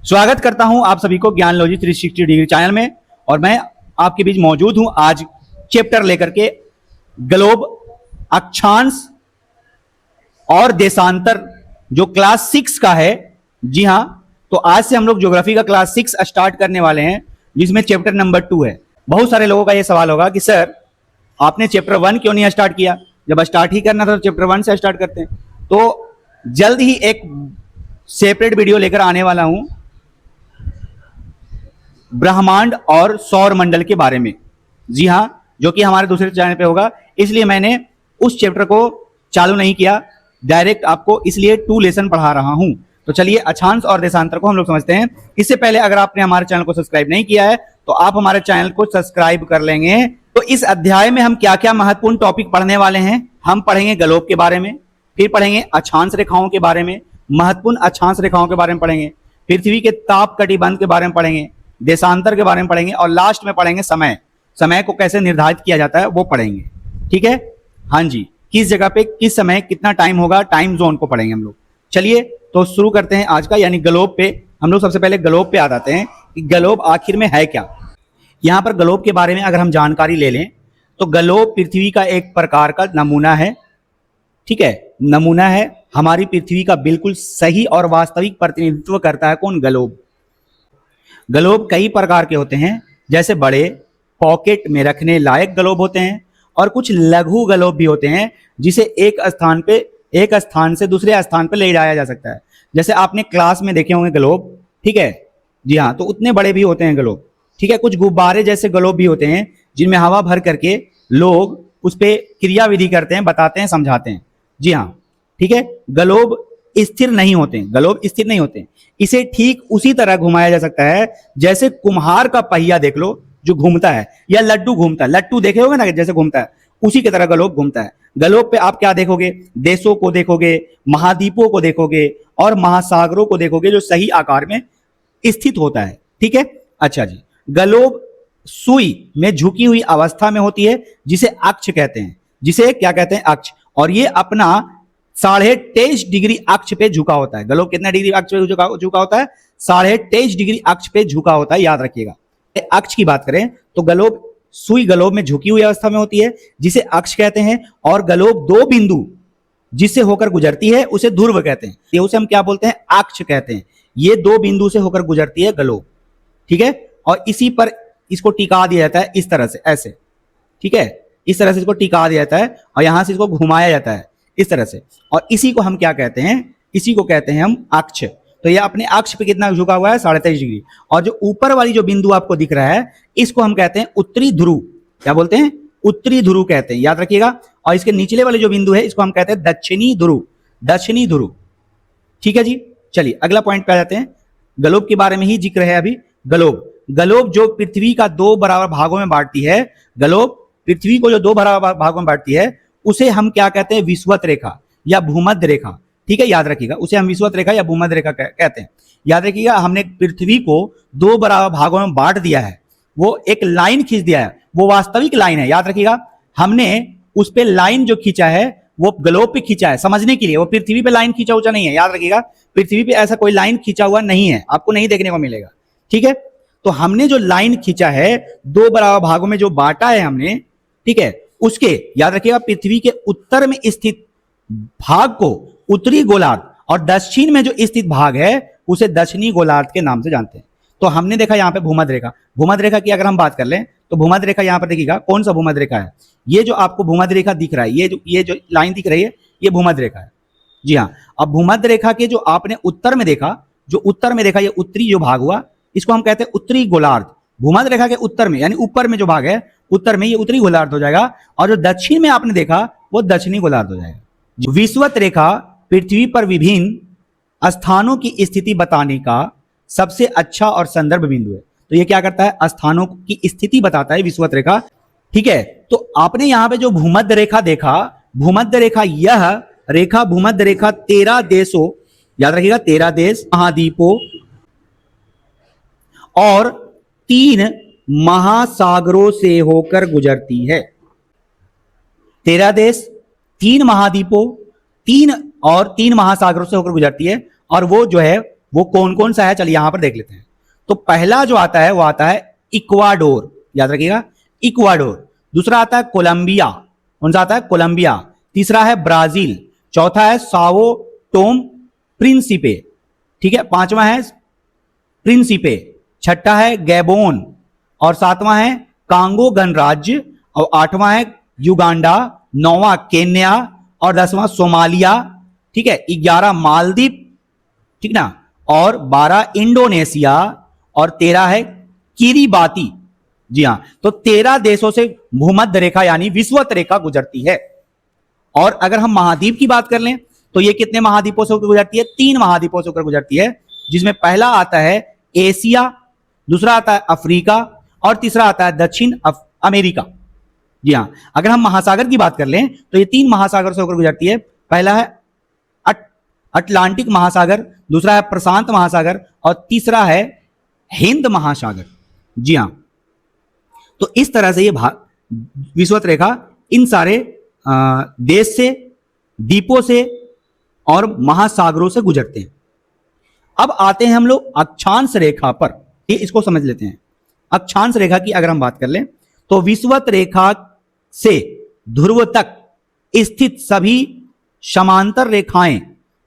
स्वागत करता हूं आप सभी को ज्ञान लॉजी 360 डिग्री चैनल में। और मैं आपके बीच मौजूद हूं आज चैप्टर लेकर के ग्लोब, अक्षांश और देशांतर जो क्लास 6 का है। जी हां, तो आज से हम लोग ज्योग्राफी का क्लास 6 स्टार्ट करने वाले हैं, जिसमें चैप्टर नंबर 2 है। बहुत सारे लोगों का यह सवाल होगा कि सर आपने चैप्टर 1 क्यों नहीं स्टार्ट किया? जब स्टार्ट ही करना था तो चैप्टर 1 से स्टार्ट करते हैं। तो जल्द ही एक सेपरेट वीडियो लेकर आने वाला हूं ब्रह्मांड और सौर मंडल के बारे में। जी हां, जो कि हमारे दूसरे चैनल पे होगा, इसलिए मैंने उस चैप्टर को चालू नहीं किया, डायरेक्ट आपको इसलिए 2 लेसन पढ़ा रहा हूं। तो चलिए अक्षांश और देशांतर को हम लोग समझते हैं। इससे पहले अगर आपने हमारे चैनल को सब्सक्राइब नहीं किया है तो आप हमारे चैनल को सब्सक्राइब कर लेंगे। तो इस अध्याय में हम क्या क्या महत्वपूर्ण टॉपिक पढ़ने वाले हैं? हम पढ़ेंगे ग्लोब के बारे में, फिर पढ़ेंगे अक्षांश रेखाओं के बारे में, महत्वपूर्ण अक्षांश रेखाओं के बारे में पढ़ेंगे, पृथ्वी के ताप कटिबंध के बारे में पढ़ेंगे, देशांतर के बारे में पढ़ेंगे और लास्ट में पढ़ेंगे समय को कैसे निर्धारित किया जाता है वो पढ़ेंगे। ठीक है, हाँ जी, किस जगह पे किस समय कितना टाइम होगा, टाइम जोन को पढ़ेंगे हम लोग। चलिए तो शुरू करते हैं आज का, यानी ग्लोब पे। हम लोग सबसे पहले ग्लोब पे आ जाते हैं कि ग्लोब आखिर में है क्या। यहां पर ग्लोब के बारे में अगर हम जानकारी ले लें तो ग्लोब पृथ्वी का एक प्रकार का नमूना है। ठीक है, नमूना है, हमारी पृथ्वी का बिल्कुल सही और वास्तविक प्रतिनिधित्व करता है कौन? ग्लोब। ग्लोब कई प्रकार के होते हैं, जैसे बड़े पॉकेट में रखने लायक ग्लोब होते हैं और कुछ लघु ग्लोब भी होते हैं, जिसे एक स्थान से दूसरे स्थान पर ले जाया जा सकता है। जैसे आपने क्लास में देखे होंगे ग्लोब, ठीक है, जी हाँ, तो उतने बड़े भी होते हैं ग्लोब। ठीक है, कुछ गुब्बारे जैसे ग्लोब भी होते हैं जिनमें हवा भर करके लोग उस पर क्रियाविधि करते हैं, बताते हैं, समझाते हैं। जी हाँ, ठीक है, ग्लोब स्थिर नहीं होते हैं, ग्लोब स्थिर नहीं होते हैं। इसे ठीक उसी तरह घुमाया जा सकता है जैसे कुम्हार का पहिया देख लो जो घूमता है, या लड्डू घूमता है। लड्डू देखे होगे ना जैसे घूमता है, उसी की तरह ग्लोब घूमता है। ग्लोब पे आप क्या देखोगे? देशों को देखोगे, महाद्वीपों को देखोगे और महासागरों को देखोगे जो सही आकार में स्थित होता है। ठीक है, अच्छा जी, ग्लोब सुई में झुकी हुई अवस्था में होती है, जिसे अक्ष कहते हैं। जिसे क्या कहते हैं? अक्ष। और ये अपना 23.5 डिग्री अक्ष पे झुका होता है। ग्लोब कितना डिग्री अक्ष पे झुका होता है? 23.5 डिग्री अक्ष पे झुका होता है, याद रखिएगा। अक्ष की बात करें तो ग्लोब सुई ग्लोब में झुकी हुई अवस्था में होती है, जिसे अक्ष कहते हैं। और ग्लोब 2 बिंदु जिससे होकर गुजरती है उसे ध्रुव कहते हैं। ये उसे हम क्या बोलते हैं? अक्ष कहते हैं। ये 2 बिंदु से होकर गुजरती है ग्लोब। ठीक है, और इसी पर इसको टिका दिया जाता है, इस तरह से, ऐसे। ठीक है, इस तरह से इसको टिका दिया जाता है और यहां से इसको घुमाया जाता है इस तरह से। और इसी को हम क्या कहते हैं? इसी को कहते हैं हम अक्ष। तो ये अपने अक्ष पे कितना झुका हुआ है? 23.5 डिग्री। और जो ऊपर वाली जो बिंदु आपको दिख रहा है, इसको हम कहते हैं उत्तरी ध्रुव। क्या बोलते हैं? उत्तरी ध्रुव कहते हैं, याद रखिएगा। और इसके निचले वाले जो बिंदु है इसको हम कहते हैं दक्षिणी ध्रुव। दक्षिणी ध्रुव। ठीक है जी, चलिए अगला पॉइंट पे आ जाते हैं। ग्लोब के बारे में ही जिक्र है अभी। ग्लोब जो पृथ्वी का 2 बराबर भागों में बांटती है, ग्लोब पृथ्वी को जो 2 बराबर भागों में बांटती है, उसे हम क्या कहते हैं? विषुवत रेखा या भूमध्य रेखा। ठीक है, याद रखिएगा, उसे हम विषुवत रेखा या भूमध्य रेखा कहते हैं। याद रखिएगा, हमने पृथ्वी को 2 बराबर भागों में बांट दिया है, वो एक लाइन खींच दिया है, वो वास्तविक लाइन है। याद रखिएगा, हमने उस पे लाइन जो खींचा है वो ग्लोब पे खींचा है, समझने के लिए। वो पृथ्वी पे लाइन खींचा हुआ नहीं है, याद रखिएगा, पृथ्वी पे ऐसा कोई लाइन खींचा हुआ नहीं है, आपको नहीं देखने को मिलेगा। ठीक है, तो हमने जो लाइन खींचा है, 2 बराबर भागों में जो बांटा है हमने, ठीक है, उसके याद रखिएगा पृथ्वी के उत्तर में स्थित भाग को उत्तरी गोलार्ध और दक्षिण में जो स्थित भाग है उसे दक्षिणी गोलार्ध के नाम से जानते हैं। तो हमने देखा यहां पे भूमध्य रेखा। भूमध्य रेखा की अगर हम बात कर लें तो भूमध्य रेखा यहां पर देखिएगा, कौन सा भूमध्य रेखा है? ये जो आपको भूमध्य रेखा दिख रहा है, ये जो लाइन दिख रही है, ये भूमध्य रेखा है। जी हाँ, अब भूमध्य रेखा के जो आपने उत्तर में देखा, ये उत्तरी जो भाग हुआ, इसको हम कहते हैं उत्तरी गोलार्ध। भूमध्य रेखा के उत्तर में, यानी ऊपर में जो भाग है, उत्तर में, ये उत्तरी गोलार्ध हो जाएगा। और जो दक्षिण में आपने देखा वो दक्षिणी गोलार्ध हो जाएगा। विषुवत रेखा पृथ्वी पर विभिन्न स्थानों की स्थिति बताने का सबसे अच्छा और संदर्भ बिंदु है। तो ये क्या करता है? स्थानों की स्थिति बताता है विषुवत रेखा। ठीक है, तो आपने यहां पे जो भूमध्य रेखा देखा, भूमध्य रेखा, यह रेखा भूमध्य रेखा 13 देशों, याद रखिएगा, 13 देश, महाद्वीपों और 3 महासागरों से होकर गुजरती है। 13 देश, 3 महाद्वीपों, 3 महासागरों से होकर गुजरती है। और वो जो है वो कौन कौन सा है, चलिए यहां पर देख लेते हैं। तो पहला जो आता है वो आता है इक्वाडोर, याद रखिएगा इक्वाडोर। दूसरा आता है कोलंबिया, कौन सा आता है, कोलंबिया। तीसरा है ब्राजील। चौथा है साओ टोम प्रिंसिपे, ठीक है। पांचवा है प्रिंसिपे। छठा है गैबोन, और सातवां है कांगो गणराज्य, और आठवां है युगांडा, नौवां केन्या, और 10वां सोमालिया, ठीक है। 11 मालदीव, ठीक ना, और 12 इंडोनेशिया, और 13 है किरीबाती। जी हां, तो 13 देशों से भूमध्य रेखा यानी विषुवत रेखा गुजरती है। और अगर हम महाद्वीप की बात कर लें तो ये कितने महाद्वीपों से होकर गुजरती है, 3 महाद्वीपों से होकर गुजरती है, जिसमें पहला आता है एशिया, दूसरा आता है अफ्रीका, और तीसरा आता है दक्षिण अमेरिका। जी हां, अगर हम महासागर की बात कर लें तो ये 3 महासागर से होकर गुजरती है। पहला है अटलांटिक महासागर, दूसरा है प्रशांत महासागर, और तीसरा है हिंद महासागर। जी हां, तो इस तरह से ये विषुवत रेखा इन सारे देश से, द्वीपों से और महासागरों से गुजरते हैं। अब आते हैं हम लोग अक्षांश रेखा पर, ये इसको समझ लेते हैं। अक्षांश रेखा की अगर हम बात कर लें तो विषुवत रेखा से ध्रुव तक स्थित सभी समांतर रेखाएं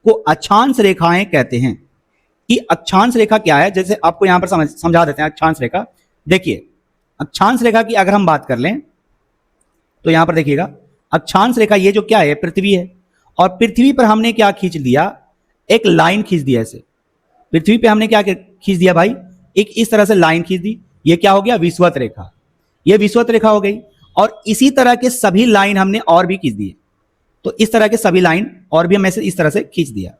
को अक्षांश रेखाएं कहते हैं। कि अक्षांश रेखा क्या है, जैसे आपको यहां पर समझा देते हैं। अक्षांश रेखा, देखिए अक्षांश रेखा की अगर हम बात कर लें तो यहां पर देखिएगा, अक्षांश रेखा ये जो क्या है, पृथ्वी है, और पृथ्वी पर हमने क्या खींच दिया, एक लाइन खींच दिया। ऐसे पृथ्वी पे हमने क्या खींच दिया भाई, एक इस तरह से लाइन खींच दी। ये क्या हो गया, विषुवत रेखा, ये विषुवत रेखा हो गई। और इसी तरह के सभी लाइन हमने और भी खींच दिए, तो इस तरह के सभी लाइन और भी हम ऐसे इस तरह से खींच दिया,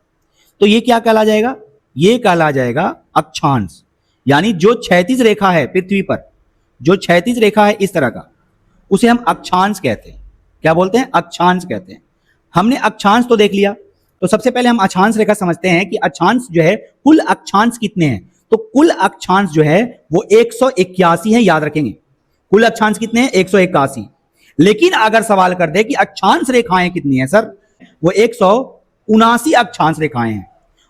तो ये क्या कहला जाएगा, ये कहला जाएगा अक्षांश। यानी जो क्षैतिज रेखा है पृथ्वी पर, जो क्षैतिज रेखा है इस तरह का, उसे हम अक्षांश कहते हैं। क्या बोलते हैं, अक्षांश कहते हैं। हमने अक्षांश तो देख लिया, तो सबसे पहले हम अक्षांश रेखा समझते हैं कि अक्षांश जो है, कुल अक्षांश कितने हैं। तो कुल अक्षांश जो है वो 181 है, याद रखेंगे। कुल अक्षांश कितने हैं, 181। लेकिन अगर सवाल कर दे कि अक्षांश रेखाएं कितनी है सर, वो 179 अक्षांश रेखाएं हैं।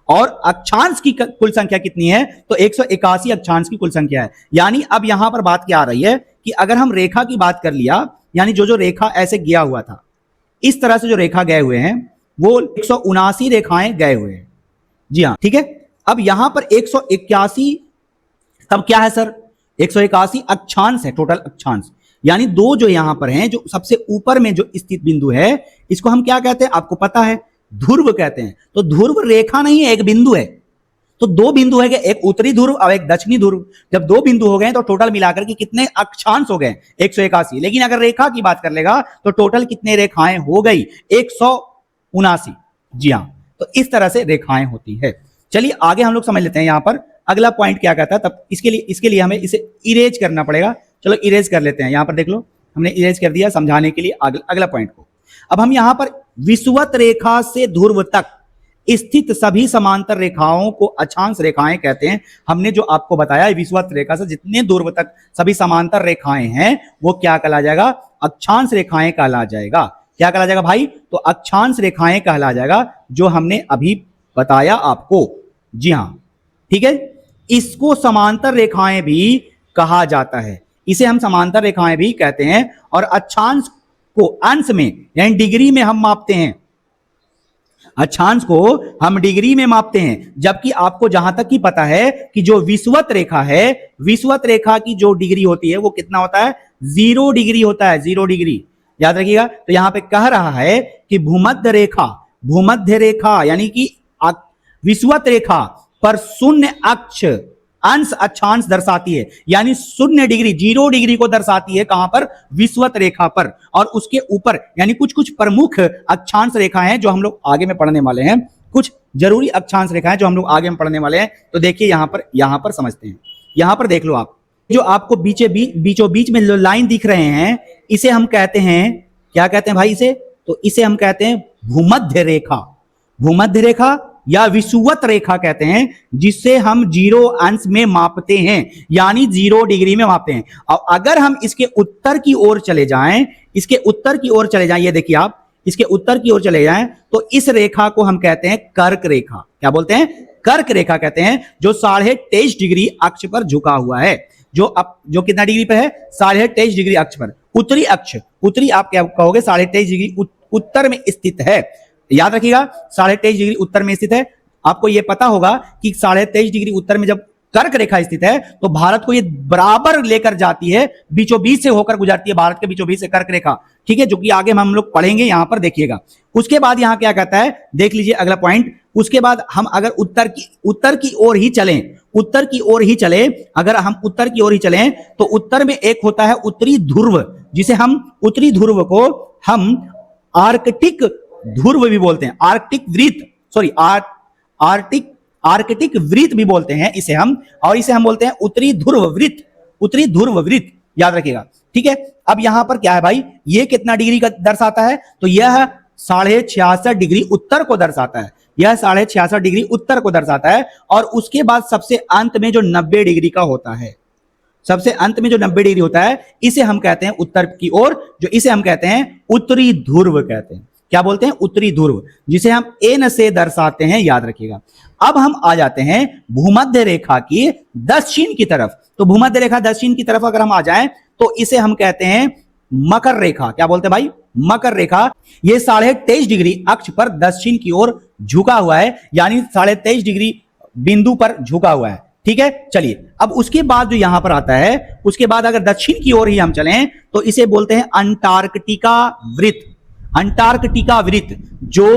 और अक्षांश की कुल संख्या कितनी है, तो 181 अक्षांश की कुल संख्या है। यानी अब यहां पर बात क्या आ रही है कि अगर हम रेखा की बात कर लिया, यानी जो जो रेखा ऐसे गया हुआ था, इस तरह से जो रेखा गए हुए हैं वो 179 रेखाएं गए हुए हैं। जी हां, ठीक है। अब यहां पर 181 तब क्या है सर, 181 अक्षांश है, टोटल अक्षांश। यानी दो जो यहां पर हैं, जो सबसे ऊपर में जो स्थित बिंदु है, इसको हम क्या कहते हैं, आपको पता है, ध्रुव कहते हैं। तो ध्रुव रेखा नहीं है, एक बिंदु है। तो दो बिंदु है, एक उत्तरी ध्रुव और एक दक्षिणी ध्रुव। जब दो बिंदु हो गए तो टोटल मिलाकर के कितने अक्षांश हो गए, 181। लेकिन अगर रेखा की बात कर लेगा तो टोटल कितने रेखाएं हो गई, 179। जी हां, तो इस तरह से रेखाएं होती है। चलिए आगे हम लोग समझ लेते हैं यहां पर अगला पॉइंट क्या कहता है। तब इसके लिए हमें इसे इरेज करना पड़ेगा। चलो इरेज कर लेते हैं। यहां पर देख लो, हमने इरेज कर दिया समझाने के लिए अगला पॉइंट को। अब हम यहां पर विषुवत रेखा से ध्रुव तक स्थित सभी समांतर रेखाओं को अक्षांश रेखाएं कहते हैं। हमने जो आपको बताया, विषुवत रेखा से जितने ध्रुव तक सभी समांतर रेखाएं हैं वो क्या कहला जाएगा, अक्षांश रेखाएं कहला जाएगा। क्या कहला जाएगा भाई, तो अक्षांश रेखाएं कहला जाएगा, जो हमने अभी बताया आपको। जी हां, ठीक है। इसको समांतर रेखाएं भी कहा जाता है, इसे हम समांतर रेखाएं भी कहते हैं। और अक्षांश को अंश में यानी डिग्री में हम मापते हैं, अक्षांश को हम डिग्री में मापते हैं। जबकि आपको जहां तक की पता है कि जो विषुवत रेखा है, विषुवत रेखा की जो डिग्री होती है वो कितना होता है, 0 डिग्री होता है, 0 डिग्री। याद रखिएगा। तो यहां पे कह रहा है कि भूमध्य रेखा यानी कि विषुवत रेखा पर शून्य अक्ष अंश अक्षांश दर्शाती है। यानी 0 डिग्री, 0 डिग्री को दर्शाती है कहां पर, विषुवत रेखा पर। और उसके ऊपर यानी कुछ कुछ प्रमुख अक्षांश रेखाएं हैं जो हम लोग आगे में पढ़ने वाले हैं, कुछ जरूरी अक्षांश रेखाएं जो हम लोग आगे में पढ़ने वाले हैं। तो देखिए यहां पर समझते हैं। यहां पर देख लो आप, जो आपको बीचों बीच में लाइन दिख रहे हैं, इसे हम कहते हैं, क्या कहते हैं भाई इसे, तो इसे हम कहते हैं भूमध्य रेखा। भूमध्य रेखा या विषुवत रेखा कहते हैं, जिससे हम 0 अंश में मापते हैं, यानी 0 डिग्री में मापते हैं। और अगर हम इसके उत्तर की ओर चले जाएं, ये देखिए आप, इसके उत्तर की ओर चले जाएं, तो इस रेखा को हम कहते हैं कर्क रेखा। क्या बोलते हैं, कर्क रेखा कहते हैं, जो 23.5 डिग्री अक्ष पर झुका हुआ है। जो कितना डिग्री पे है? 23.5 डिग्री अक्ष पर। उत्तरी अक्ष, उत्तरी आप क्या कहोगे? 23.5 डिग्री उत्तर में स्थित है। याद रखिएगा, 23.5 डिग्री उत्तर में स्थित है। आपको यह पता होगा कि 23.5 डिग्री उत्तर में जब कर्क रेखा स्थित है तो भारत को ये बराबर लेकर जाती है, बीचों बीच से होकर गुजरती है, भारत के बीचों बीच से कर्क रेखा। ठीक है, जो कि आगे हम लोग पढ़ेंगे, यहां पर देखिएगा। उसके बाद यहां क्या कहता है, देख लीजिए अगला पॉइंट। उसके बाद हम अगर उत्तर की ओर ही चलें, उत्तर की ओर ही चले, अगर हम उत्तर की ओर ही चलें तो उत्तर में एक होता है उत्तरी ध्रुव, जिसे हम उत्तरी ध्रुव को हम आर्कटिक ध्रुव भी बोलते हैं, आर्कटिक वृत्त, सॉरी आर्कटिक वृत्त भी बोलते हैं इसे हम, और इसे हम बोलते हैं उत्तरी ध्रुव वृत्त, उत्तरी ध्रुव वृत्त, याद रखिएगा। ठीक है, अब यहां पर क्या है भाई, ये कितना डिग्री का दर्शाता है? तो यह 66.5 डिग्री उत्तर को दर्शाता है, यह 66.5 डिग्री उत्तर को दर्शाता है। और उसके बाद सबसे अंत में जो 90 डिग्री का होता है, सबसे अंत में जो 90 डिग्री होता है, इसे हम कहते हैं उत्तर की ओर, जो इसे हम कहते हैं उत्तरी ध्रुव कहते हैं। क्या बोलते हैं? उत्तरी ध्रुव, जिसे हम एन से दर्शाते हैं, याद रखिएगा। अब हम आ जाते हैं भूमध्य रेखा की दक्षिण की तरफ। तो भूमध्य रेखा दक्षिण की तरफ अगर हम आ जाएं तो इसे हम कहते हैं मकर रेखा। क्या बोलते हैं भाई? मकर रेखा। ये 23.5 डिग्री अक्ष पर दक्षिण की ओर झुका हुआ है, यानी 23.5 डिग्री बिंदु पर झुका हुआ है। ठीक है, चलिए अब उसके बाद जो यहां पर आता है, उसके बाद अगर दक्षिण की ओर ही हम चलें तो इसे बोलते हैं अंटार्कटिका वृत्त। अंटार्कटिका वृत्त जो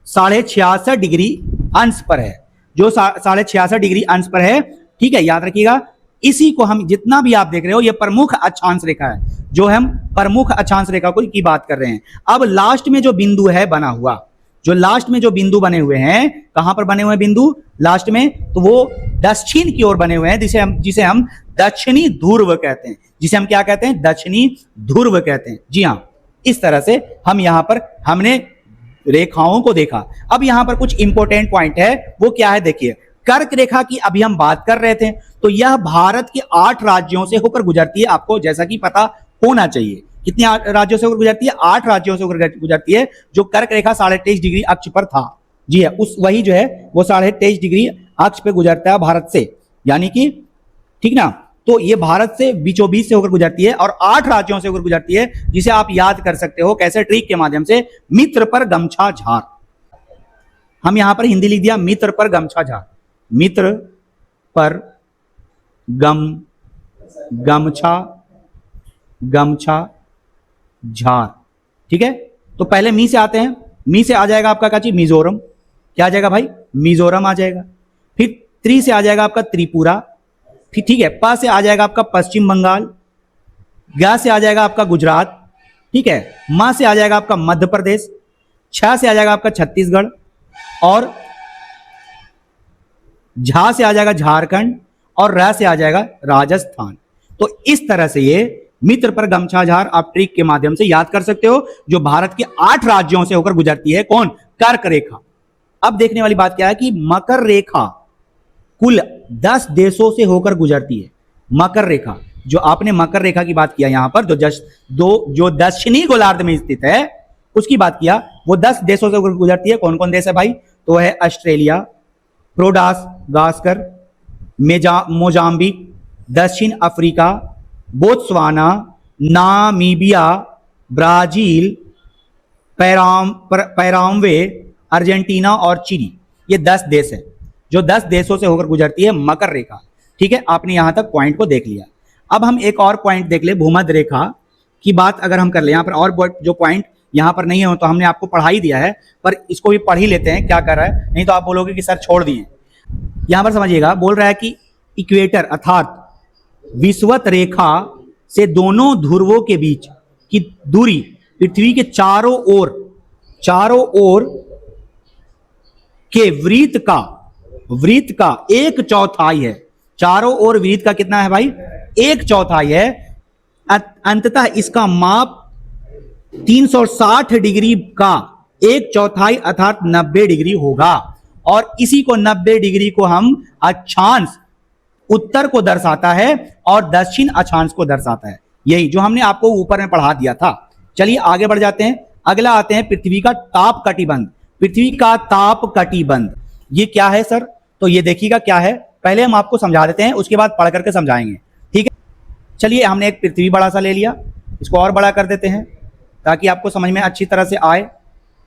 66.5 डिग्री अंश पर है, जो 66.5 डिग्री अंश पर है। ठीक है, याद रखिएगा। इसी को हम, जितना भी आप देख रहे हो, यह प्रमुख अक्षांश रेखा है, जो हम प्रमुख अक्षांश रेखा को की बात कर रहे हैं। अब लास्ट में जो बिंदु है बना हुआ, जो लास्ट में जो बिंदु बने हुए हैं, कहां पर बने हुए हैं बिंदु लास्ट में? तो वो दक्षिण की ओर बने हुए हैं, जिसे हम दक्षिणी ध्रुव कहते हैं, जिसे हम क्या कहते हैं? दक्षिणी ध्रुव कहते हैं। जी हां, इस तरह से हम यहां पर हमने रेखाओं को देखा। अब यहां पर कुछ इंपॉर्टेंट पॉइंट है, वो क्या है देखिए। कर्क रेखा की अभी हम बात कर रहे थे, तो यह भारत के 8 राज्यों से होकर गुजरती है। आपको जैसा कि पता होना चाहिए, कितने राज्यों से होकर गुजरती है? 8 राज्यों से होकर गुजरती है, जो कर्क रेखा 23.5 डिग्री अक्ष पर था। जी है, उस वही जो है वो 23.5 डिग्री अक्ष पे गुजरता है भारत से, यानी कि, ठीक ना। तो ये भारत से बीचों बीच से होकर गुजरती है और 8 राज्यों से होकर गुजरती है, जिसे आप याद कर सकते हो कैसे? ट्रिक के माध्यम से, मित्र पर गमछा झार। हम यहां पर हिंदी लिख दिया, मित्र पर गमछा झार, मित्र पर गमछा झार। ठीक है, तो पहले मी से आते हैं। मी से आ जाएगा आपका क्या चीज? मिजोरम। क्या आ जाएगा भाई? मिजोरम आ जाएगा। फिर त्रि से आ जाएगा आपका त्रिपुरा। फिर ठीक है, प से आ जाएगा आपका पश्चिम बंगाल। ग से आ जाएगा आपका गुजरात। ठीक है, म से आ जाएगा आपका मध्य प्रदेश। छ से आ जाएगा आपका छत्तीसगढ़, और झा से आ जाएगा झारखंड, और र से आ जाएगा राजस्थान। तो इस तरह से ये मित्र पर गमछा झार आप ट्रिक के माध्यम से याद कर सकते हो, जो भारत के 8 राज्यों से होकर गुजरती है। कौन? कर्क रेखा। अब देखने वाली बात क्या है कि मकर रेखा कुल 10 देशों से होकर गुजरती है। मकर रेखा, जो आपने मकर रेखा की बात किया यहां पर, जो दक्षिणी गोलार्ध में स्थित है, उसकी बात किया, वो 10 देशों से होकर गुजरती है। कौन कौन देश है भाई? तो है ऑस्ट्रेलिया, प्रोडागास्कर, मोजाम्बिक, दक्षिण Africa, Botswana, Namibia, Brazil, Paraguay, Argentina और चिली। ये 10 देश है, जो 10 देशों से होकर गुजरती है मकर रेखा। ठीक है, आपने यहां तक पॉइंट को देख लिया। अब हम एक और पॉइंट देख ले, भूमध्य रेखा की बात अगर हम कर ले। यहां पर और जो पॉइंट यहां पर नहीं है तो हमने आपको पढ़ा ही दिया है, पर इसको भी पढ़ ही लेते हैं, क्या कर रहा है, नहीं तो आप बोलोगे कि सर छोड़ दिए। यहां पर समझिएगा, बोल रहा है कि इक्वेटर अर्थात विषुवत रेखा से दोनों ध्रुवों के बीच की दूरी पृथ्वी के चारों ओर के वृत्त का 1/4 है। चारों ओर वृत्त का कितना है भाई? 1/4 है। अंततः इसका माप 360 डिग्री का 1/4 अर्थात 90 डिग्री होगा, और इसी को 90 डिग्री को हम अक्षांश उत्तर को दर्शाता है और दक्षिण अक्षांश को दर्शाता है। यही जो हमने आपको ऊपर में पढ़ा दिया था। चलिए आगे बढ़ जाते हैं। अगला आते हैं पृथ्वी का ताप कटिबंध। पृथ्वी का ताप कटिबंध ये क्या है सर? तो ये देखिएगा क्या है, पहले हम आपको समझा देते हैं, उसके बाद पढ़ करके समझाएंगे। ठीक है, चलिए हमने एक पृथ्वी बड़ा सा ले लिया, इसको और बड़ा कर देते हैं ताकि आपको समझ में अच्छी तरह से आए।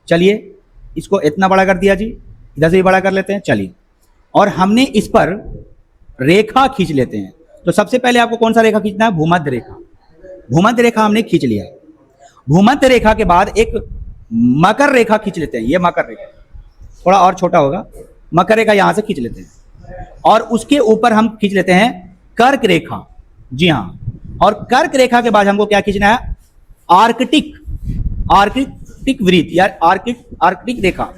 चलिए इसको इतना बड़ा कर दिया जी, इधर से भी बड़ा कर लेते हैं। चलिए, और हमने इस पर रेखा खींच लेते हैं। तो सबसे पहले आपको कौन सा रेखा खींचना है? भूमध्य रेखा। भूमध्य रेखा हमने खींच लिया। भूमध्य रेखा के बाद एक मकर रेखा खींच लेते हैं। ये मकर रेखा थोड़ा और छोटा होगा, मकर रेखा यहां से खींच लेते हैं, और उसके ऊपर हम खींच लेते हैं कर्क रेखा। जी हाँ, और कर्क रेखा के बाद हमको क्या खींचना है? आर्कटिक, आर्कटिक वृत्त या आर्कटिक रेखा।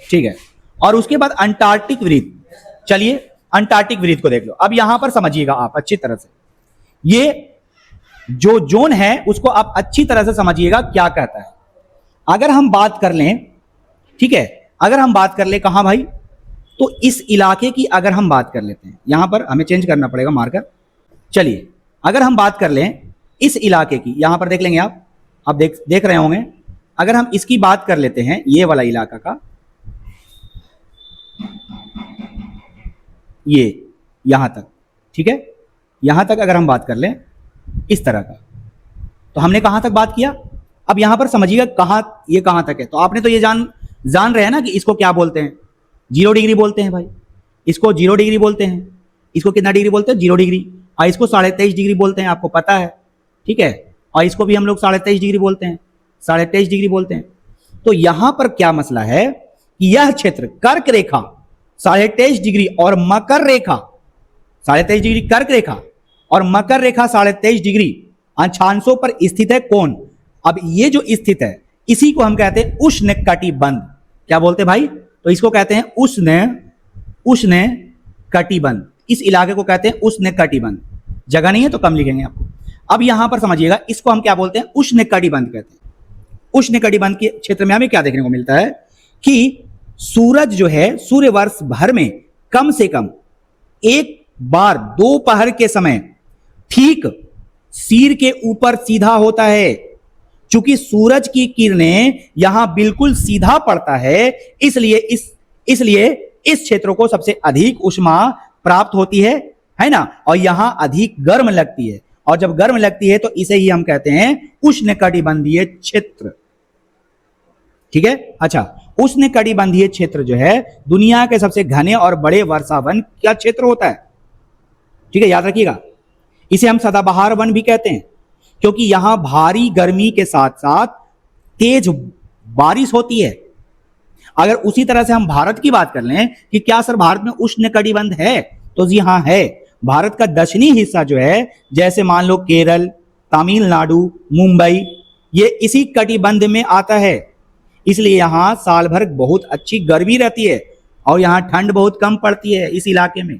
ठीक है, और उसके बाद अंटार्कटिक वृत्त। चलिए अंटार्कटिक वृत्त को देख लो। अब यहां पर समझिएगा आप अच्छी तरह से, ये जो जोन है उसको आप अच्छी तरह से समझिएगा क्या कहता है। अगर हम बात कर लें, ठीक है, अगर हम बात कर ले कहां भाई, तो इस इलाके की अगर हम बात कर लेते हैं, यहां पर हमें चेंज करना पड़ेगा मार्कर। चलिए अगर हम बात कर लें इस इलाके की, यहां पर देख लेंगे आप देख रहे होंगे। अगर हम इसकी बात कर लेते हैं, ये वाला इलाका का, ये यहां तक, ठीक है, यहां तक अगर हम बात कर लें इस तरह का, तो हमने कहां तक बात किया? अब यहां पर समझिएगा कहां, ये कहां तक है। तो आपने तो ये जान रहे हैं ना कि इसको क्या बोलते हैं? 0 डिग्री बोलते हैं भाई, इसको 0 डिग्री बोलते हैं। इसको कितना डिग्री बोलते हैं? 0 डिग्री। और इसको 23.5 डिग्री बोलते हैं, आपको पता है, ठीक है। और इसको भी हम लोग 23.5 डिग्री बोलते हैं, 23.5 डिग्री बोलते हैं। तो यहां पर क्या मसला है कि यह क्षेत्र कर्क रेखा 23.5 डिग्री और मकर रेखा 23.5 डिग्री, कर्क रेखा और मकर रेखा 23.5 डिग्री अक्षांशों पर स्थित है। कौन? अब ये जो स्थित है इसी को हम कहते हैं उष्ण कटिबंध। क्या बोलते हैं भाई? तो इसको कहते हैं उष्ण कटिबंध। इस इलाके को कहते हैं उष्ण कटिबंध। जगह नहीं है तो कम लिखेंगे आपको। अब यहां पर समझिएगा, इसको हम क्या बोलते हैं? उष्ण कटिबंध कहते हैं। उष्ण कटिबंध के क्षेत्र में हमें क्या देखने को मिलता है कि सूरज जो है सूर्य वर्ष भर में कम से कम एक बार दोपहर के समय ठीक सिर के ऊपर सीधा होता है। चूंकि सूरज की किरणें यहां बिल्कुल सीधा पड़ता है, इसलिए इस क्षेत्र को सबसे अधिक ऊष्मा प्राप्त होती है ना, और यहां अधिक गर्म लगती है। और जब गर्म लगती है तो इसे ही हम कहते हैं उष्णकटिबंधीय क्षेत्र। ठीक है, अच्छा, उष्णकटिबंधीय क्षेत्र जो है दुनिया के सबसे घने और बड़े वर्षावन का क्षेत्र होता है। ठीक है, याद रखिएगा। इसे हम सदाबहार वन भी कहते हैं, क्योंकि यहां भारी गर्मी के साथ साथ तेज बारिश होती है। अगर उसी तरह से हम भारत की बात कर लें कि क्या सर भारत में उष्णकटिबंध है, तो जी हां है। भारत का दक्षिणी हिस्सा जो है, जैसे मान लो केरल, तमिलनाडु, मुंबई, ये इसी कटिबंध में आता है। इसलिए यहां साल भर बहुत अच्छी गर्मी रहती है और यहां ठंड बहुत कम पड़ती है इस इलाके में।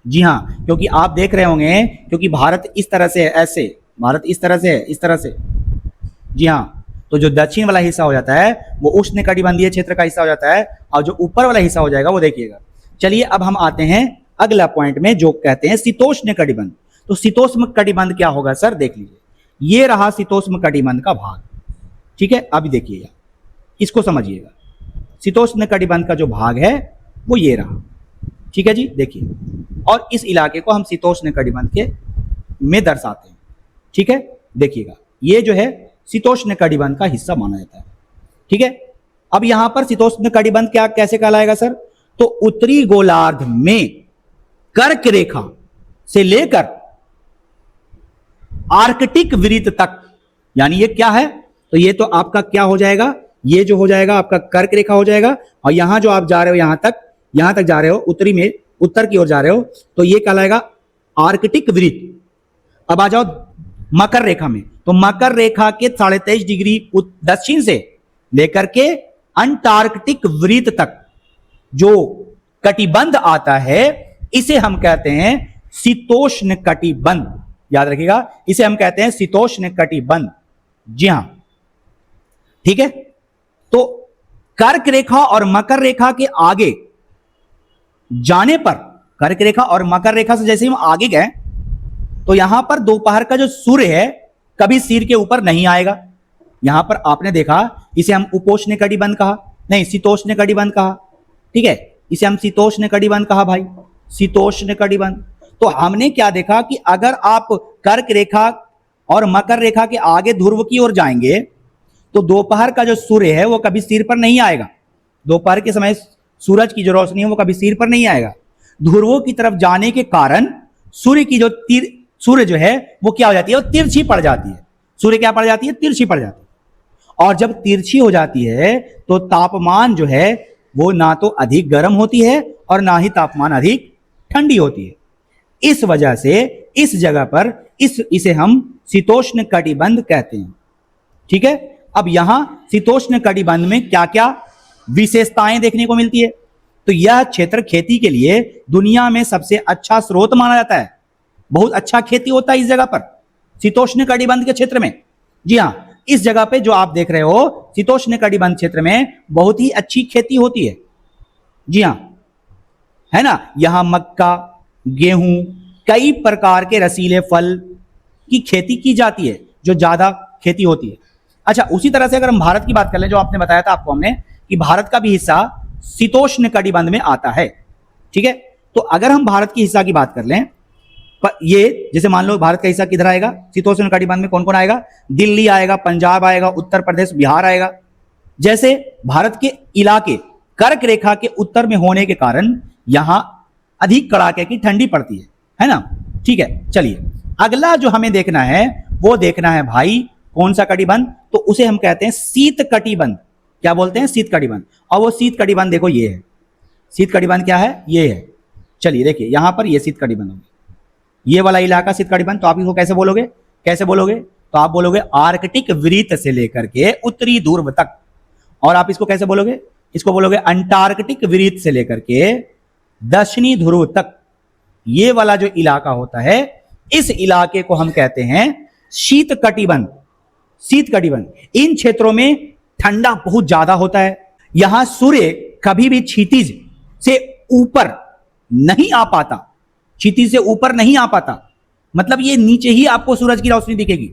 जी हां, क्योंकि आप देख रहे होंगे, क्योंकि भारत इस तरह से है, ऐसे भारत इस तरह से है, इस तरह से। जी हां, तो जो दक्षिण वाला हिस्सा हो जाता है वो उष्णकटिबंधीय क्षेत्र का हिस्सा हो जाता है, और जो ऊपर वाला हिस्सा हो जाएगा वो देखिएगा। चलिए अब हम आते हैं अगला पॉइंट में, जो कहते हैं शीतोष्ण कटिबंध। तो शीतोष्ण कटिबंध क्या होगा सर? देख लीजिए, ये रहा शीतोष्ण कटिबंध का भाग। ठीक है, अभी देखिएगा, इसको समझिएगा। शीतोष्ण कटिबंध का जो भाग है वो ये रहा। ठीक है जी, देखिए, और इस इलाके को हम शीतोष्ण कटिबंध के में दर्शाते हैं। ठीक है, देखिएगा, ये जो है शीतोष्ण कटिबंध का हिस्सा माना जाता है। ठीक है, अब यहां पर शीतोष्ण कटिबंध क्या कैसे कहलाएगा सर? तो उत्तरी गोलार्ध में कर्क रेखा से लेकर आर्कटिक वृत्त तक, यानी ये क्या है? तो ये तो आपका क्या हो जाएगा? ये जो हो जाएगा आपका कर्क रेखा हो जाएगा, और यहां जो आप जा रहे हो यहां तक जा रहे हो, उत्तरी में उत्तर की ओर जा रहे हो, तो ये कहलाएगा आर्कटिक वृत्त। अब आ जाओ मकर रेखा में, तो मकर रेखा के 23.5 डिग्री दक्षिण से लेकर के अंटार्कटिक वृत्त तक जो कटिबंध आता है, इसे हम कहते हैं शीतोष्ण कटिबंध। याद रखिएगा, इसे हम कहते हैं शीतोष्ण कटिबंध। जी हां, ठीक है। तो कर्क रेखा और मकर रेखा के आगे जाने पर, कर्क रेखा और मकर रेखा से जैसे हम आगे गए, तो यहां पर दोपहर का जो सूर्य है कभी सिर के ऊपर नहीं आएगा। यहां पर आपने देखा, इसे हम उपोष्ण कटिबंध कहा, नहीं शीतोष्ण कटिबंध कहा। ठीक है, इसे हम शीतोष्ण कटिबंध कहा भाई, शीतोष्ण कटिबंध। तो हमने क्या देखा कि अगर आप कर्क रेखा और मकर रेखा के आगे ध्रुव की ओर जाएंगे तो दोपहर का जो सूर्य है वो कभी सिर पर नहीं आएगा। दोपहर के समय सूरज की जो रोशनी है वो कभी सिर पर नहीं आएगा। ध्रुवों की तरफ जाने के कारण सूर्य की जो सूर्य जो है वो क्या हो जाती है, वो तिरछी पड़ जाती है। सूर्य क्या पड़ जाती है, तिरछी पड़ जाती है। और जब तिरछी हो जाती है तो तापमान जो है वो ना तो अधिक गर्म होती है और ना ही तापमान अधिक ठंडी होती है। इस वजह से इस जगह पर इसे हम शीतोष्ण कटिबंध कहते हैं। ठीक है, अब यहां शीतोष्ण कटिबंध में क्या क्या विशेषताएं देखने को मिलती है। तो यह क्षेत्र खेती के लिए दुनिया में सबसे अच्छा स्रोत माना जाता है। बहुत अच्छा खेती होता है इस जगह पर, शीतोष्ण कटिबंध के क्षेत्र में। जी हां, इस जगह पे जो आप देख रहे हो शीतोष्ण कटिबंध क्षेत्र में बहुत ही अच्छी खेती होती है। जी हां, है ना। यहां मक्का, गेहूं, कई प्रकार के रसीले फल की खेती की जाती है, जो ज्यादा खेती होती है। अच्छा, उसी तरह से अगर हम भारत की बात कर लें, जो आपने बताया था आपको हमने कि भारत का भी हिस्सा शीतोष्ण कटिबंध में आता है। ठीक है, तो अगर हम भारत की हिस्सा की बात कर लें, ये जैसे मान लो भारत का हिस्सा किधर आएगा, शीतोष्ण कटिबंध में कौन कौन आएगा, दिल्ली आएगा, पंजाब आएगा, उत्तर प्रदेश, बिहार आएगा। जैसे भारत के इलाके कर्क रेखा के उत्तर में होने के कारण यहां अधिक कड़ाके की ठंडी पड़ती है ना। ठीक है, चलिए अगला जो हमें देखना है वो देखना है भाई कौन सा कटिबंध, तो उसे हम कहते हैं शीत कटिबंध। क्या बोलते हैं, शीत कटिबंध। और वो शीत कटिबंध देखो ये है, शीत कटिबंध क्या है, ये है। चलिए देखिए यहां पर ये शीत कटिबंध होगी, ये वाला इलाका शीत कटिबंध। तो आप इसको कैसे बोलोगे, कैसे बोलोगे, तो आप बोलोगे आर्कटिक वृत्त से लेकर के उत्तरी ध्रुव तक। और आप इसको कैसे बोलोगे, इसको बोलोगे अंटार्कटिक वृत्त से लेकर के दक्षिणी ध्रुव तक। ये वाला जो इलाका होता है, इस इलाके को हम कहते हैं शीत कटिबंध। शीत कटिबंध, इन क्षेत्रों में ठंडा बहुत ज्यादा होता है। यहां सूर्य कभी भी क्षितिज से ऊपर नहीं आ पाता, क्षितिज से ऊपर नहीं आ पाता, मतलब ये नीचे ही आपको सूरज की रोशनी दिखेगी।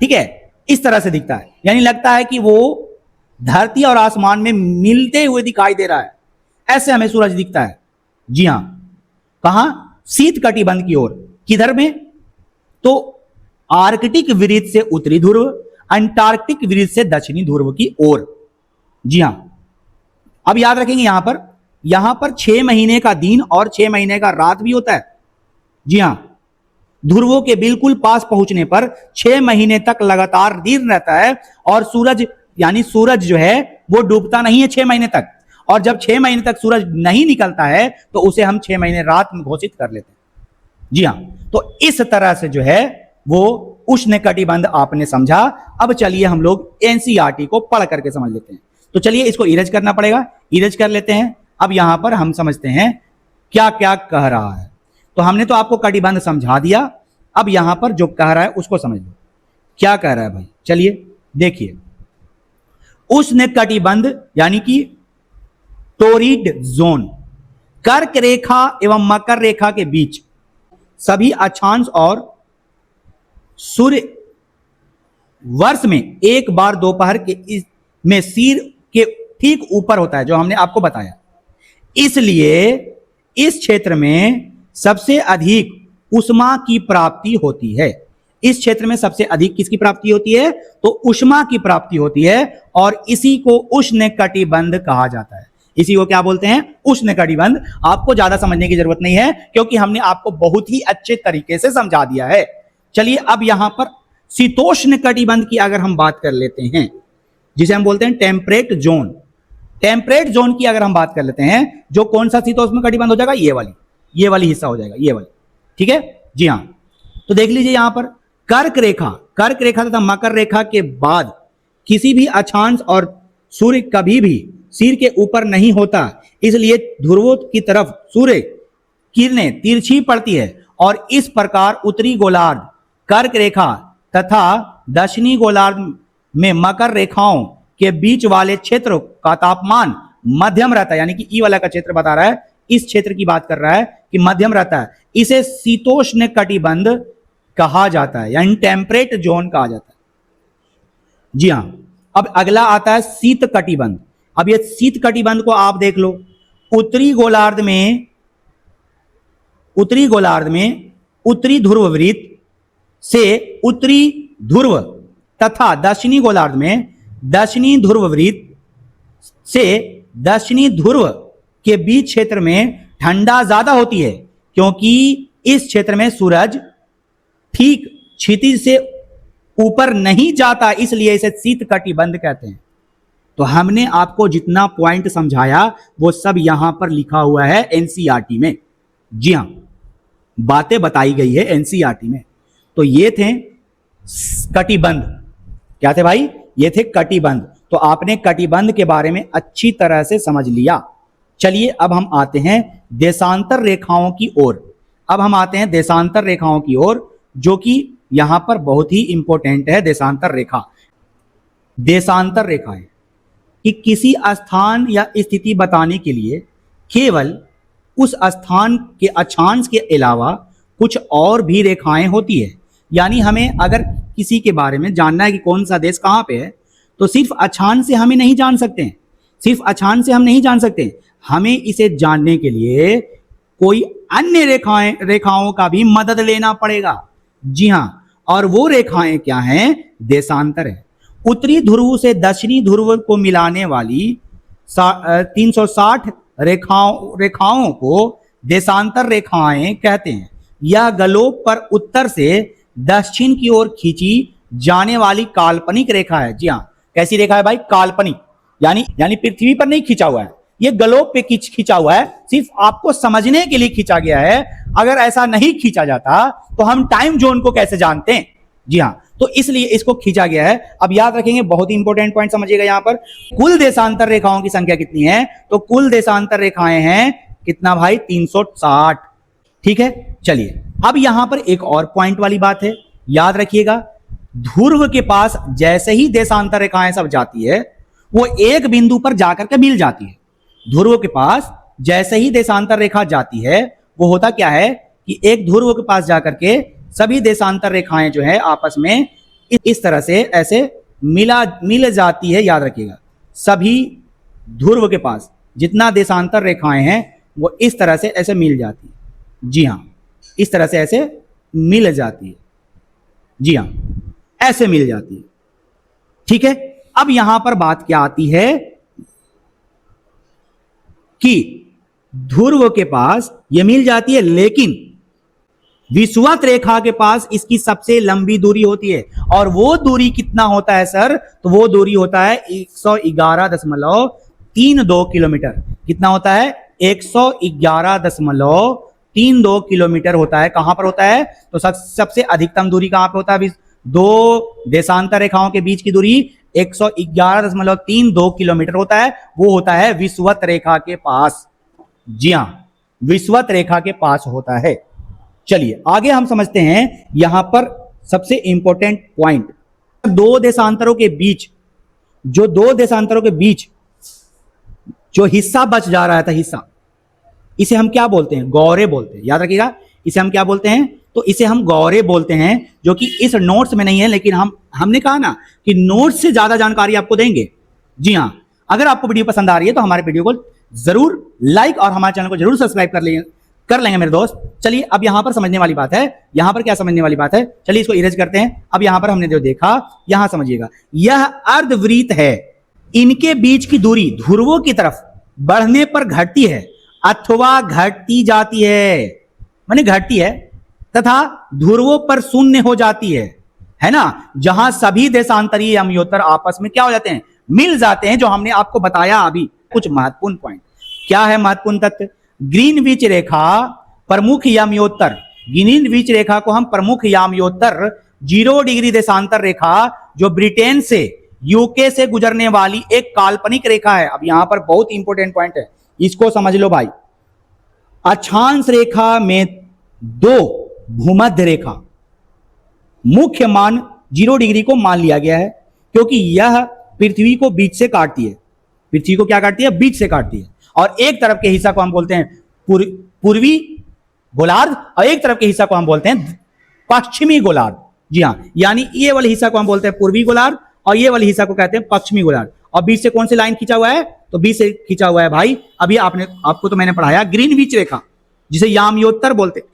ठीक है, इस तरह से दिखता है, यानी लगता है कि वो धरती और आसमान में मिलते हुए दिखाई दे रहा है, ऐसे हमें सूरज दिखता है। जी हां, कहां, शीत कटिबंध की ओर। किधर में, तो आर्कटिक वृत्त से उत्तरी ध्रुव, अंटार्कटिक वृत्त से दक्षिणी ध्रुव की ओर। जी हां, अब याद रखेंगे यहां पर 6 महीने का दिन और 6 महीने का रात भी होता है। जी हां, ध्रुवों के बिल्कुल पास पहुंचने पर 6 महीने तक लगातार दिन रहता है और सूरज यानी सूरज जो है वो डूबता नहीं है 6 महीने तक। और जब 6 महीने तक सूरज नहीं निकलता है तो उसे हम 6 महीने रात में घोषित कर लेते हैं। जी हां, तो इस तरह से जो है वो उष्ण कटिबंध आपने समझा। अब चलिए हम लोग एनसीईआरटी को पढ़ करके समझ लेते हैं। तो चलिए इसको इरेज करना पड़ेगा, इरेज कर लेते हैं। अब यहां पर हम समझते हैं क्या क्या कह रहा है। तो हमने तो आपको कटिबंध समझा दिया, अब यहां पर जो कह रहा है उसको समझ लो क्या कह रहा है भाई। चलिए देखिए, उष्ण कटिबंध यानी कि टोरिड जोन कर्क रेखा एवं मकर रेखा के बीच सभी अक्षांश और सूर्य वर्ष में एक बार दोपहर के में सिर के ठीक ऊपर होता है, जो हमने आपको बताया। इसलिए इस क्षेत्र में सबसे अधिक ऊष्मा की प्राप्ति होती है। इस क्षेत्र में सबसे अधिक किसकी प्राप्ति होती है, तो ऊष्मा की प्राप्ति होती है, और इसी को उष्ण कटिबंध कहा जाता है। इसी को क्या बोलते हैं, उष्ण कटिबंध। आपको ज्यादा समझने की जरूरत नहीं है क्योंकि हमने आपको बहुत ही अच्छे तरीके से समझा दिया है। चलिए अब यहां पर शीतोष्ण कटिबंध की अगर हम बात कर लेते हैं, जिसे हम बोलते हैं टेम्परेट जोन। टेम्परेट जोन की अगर हम बात कर लेते हैं, जो कौन सा शीतोष्ण कटिबंध हो जाएगा, ये वाली हिस्सा हो जाएगा, ये वाली। ठीक है, जी हां। तो देख लीजिए यहां पर कर्क रेखा तथा मकर रेखा के बाद किसी भी अक्षांश और सूर्य कभी भी सिर के ऊपर नहीं होता, इसलिए ध्रुवों की तरफ सूर्य किरणें तिरछी पड़ती है और इस प्रकार उत्तरी गोलार्ध कर्क रेखा तथा दक्षिणी गोलार्ध में मकर रेखाओं के बीच वाले क्षेत्र का तापमान मध्यम रहता है। यानी कि ई वाला का क्षेत्र बता रहा है, इस क्षेत्र की बात कर रहा है कि मध्यम रहता है। इसे शीतोष्ण कटिबंध कहा जाता है, यानी टेम्परेट जोन कहा जाता है। जी हां, अब अगला आता है शीत कटिबंध। अब ये शीत कटिबंध को आप देख लो, उत्तरी गोलार्ध में उत्तरी ध्रुव वृत्त से उत्तरी ध्रुव तथा दक्षिणी गोलार्ध में दक्षिणी ध्रुव वृत्त से दक्षिणी ध्रुव के बीच क्षेत्र में ठंडा ज्यादा होती है, क्योंकि इस क्षेत्र में सूरज ठीक क्षितिज से ऊपर नहीं जाता, इसलिए इसे शीतकटिबंध कहते हैं। तो हमने आपको जितना पॉइंट समझाया वो सब यहां पर लिखा हुआ है एनसीईआरटी में। जी हां, बातें बताई गई है एनसीईआरटी में। तो ये थे कटिबंध। क्या थे भाई? ये थे कटिबंध। तो आपने कटिबंध के बारे में अच्छी तरह से समझ लिया। चलिए अब हम आते हैं देशांतर रेखाओं की ओर। अब हम आते हैं देशांतर रेखाओं की ओर, जो कि यहां पर बहुत ही इंपॉर्टेंट है। देशांतर रेखा, देशांतर रेखाएं कि किसी स्थान या स्थिति बताने के लिए केवल उस स्थान के अक्षांश के अलावा कुछ और भी रेखाएं होती है। यानी हमें अगर किसी के बारे में जानना है कि कौन सा देश कहां पे है, तो सिर्फ अक्षांश से हमें नहीं जान सकते हैं। सिर्फ अक्षांश से हम नहीं जान सकते, हमें इसे जानने के लिए कोई अन्य रेखाओं का भी मदद लेना पड़ेगा। जी हां, और वो रेखाएं क्या हैं? देशांतर है। उत्तरी ध्रुव से दक्षिणी ध्रुव को मिलाने वाली 360 रेखाओं को देशांतर रेखाएं कहते हैं। यह गलोप पर उत्तर से दक्षिण की ओर खींची जाने वाली काल्पनिक रेखा है। जी हां, कैसी रेखा है भाई? काल्पनिक, यानी पृथ्वी पर नहीं खींचा हुआ है, ये गलोप पे खींचा हुआ है, सिर्फ आपको समझने के लिए खींचा गया है। अगर ऐसा नहीं खींचा जाता तो हम टाइम जोन को कैसे जानते हैं? जी हां, तो इसलिए इसको खींचा गया है। अब याद रखेंगे, बहुत ही इंपॉर्टेंट पॉइंट समझिएगा। यहां पर कुल देशांतर रेखाओं की संख्या कितनी है? तो कुल देशांतर रेखाएं हैं कितना भाई? 360। ठीक है, चलिए अब यहां पर एक और पॉइंट वाली बात है, याद रखिएगा। ध्रुव के पास जैसे ही देशांतर रेखाएं सब जाती है, वो एक बिंदु पर जाकर के मिल जाती है। ध्रुव के पास जैसे ही देशांतर रेखा जाती है, वो होता क्या है कि एक ध्रुव के पास जाकर के सभी देशांतर रेखाएं जो है आपस में इस तरह से ऐसे मिल जाती है। याद रखिएगा, सभी ध्रुव के पास जितना देशांतर रेखाएं हैं वो इस तरह से ऐसे मिल जाती है। जी हां, इस तरह से ऐसे मिल जाती है। जी हां, ऐसे मिल जाती है। ठीक है, अब यहां पर बात क्या आती है कि ध्रुव के पास ये मिल जाती है, लेकिन विषुवत रेखा के पास इसकी सबसे लंबी दूरी होती है। और वो दूरी कितना होता है सर? तो वो दूरी होता है 111.32 किलोमीटर। कितना होता है? 111.32 किलोमीटर होता है। कहां पर होता है? तो सबसे अधिकतम दूरी कहां पर होता है? दो देशांतर रेखाओं के बीच की दूरी 111.32 किलोमीटर होता है। वो होता है विषुवत रेखा के पास। जी हां, विषुवत रेखा के पास होता है। चलिए आगे हम समझते हैं यहां पर सबसे इंपॉर्टेंट पॉइंट, दो देशांतरों के बीच जो हिस्सा बच जा रहा था, हिस्सा, इसे हम क्या बोलते हैं? गौरे बोलते हैं। याद रखिएगा, इसे हम क्या बोलते हैं? तो इसे हम गौरे बोलते हैं, जो कि इस नोट्स में नहीं है, लेकिन हमने कहा ना कि नोट्स से ज्यादा जानकारी आपको देंगे। जी हां, अगर आपको वीडियो पसंद आ रही है तो हमारे वीडियो को जरूर लाइक और हमारे चैनल को जरूर सब्सक्राइब कर लेंगे मेरे दोस्त। चलिए अब यहां पर समझने वाली बात है। यहां पर क्या समझने वाली बात है? चलिए इसको इरेज करते हैं। अब यहां पर हमने जो देखा, यहां समझिएगा, यह अर्धवृत्त है। इनके बीच की दूरी ध्रुवों की तरफ बढ़ने पर घटती है अथवा घटती जाती है, माने घटती है, तथा ध्रुवों पर शून्य हो जाती है ना, जहां सभी देशांतरीय यमयोत्तर आपस में क्या हो जाते हैं? मिल जाते हैं, जो हमने आपको बताया अभी। कुछ महत्वपूर्ण पॉइंट क्या है? महत्वपूर्ण तथ्य, ग्रीनविच रेखा प्रमुख यमयोत्तर, ग्रीनविच रेखा को हम प्रमुख यमयोत्तर 0 डिग्री देशांतर रेखा, जो ब्रिटेन से यूके से गुजरने वाली एक काल्पनिक रेखा है। अब यहां पर बहुत इंपॉर्टेंट पॉइंट है, इसको समझ लो भाई। अक्षांश रेखा में दो भूमध्य रेखा, मुख्य मान 0 डिग्री को मान लिया गया है, क्योंकि यह पृथ्वी को बीच से काटती है। पृथ्वी को क्या काटती है? बीच से काटती है। और एक तरफ के हिस्सा को हम बोलते हैं पूर्वी गोलार्ध, और एक तरफ के हिस्सा को हम बोलते हैं पश्चिमी गोलार्ध। जी हां, यानी ये वाले हिस्सा को हम बोलते हैं पूर्वी गोलार्ध, और ये वाले हिस्सा को कहते हैं पश्चिमी गोलार्ध। और बीच से कौन सी लाइन खींचा हुआ है? तो बीच से खींचा हुआ है भाई, अभी आपको तो मैंने पढ़ाया ग्रीनविच रेखा, जिसे यामयोत्तर बोलते हैं।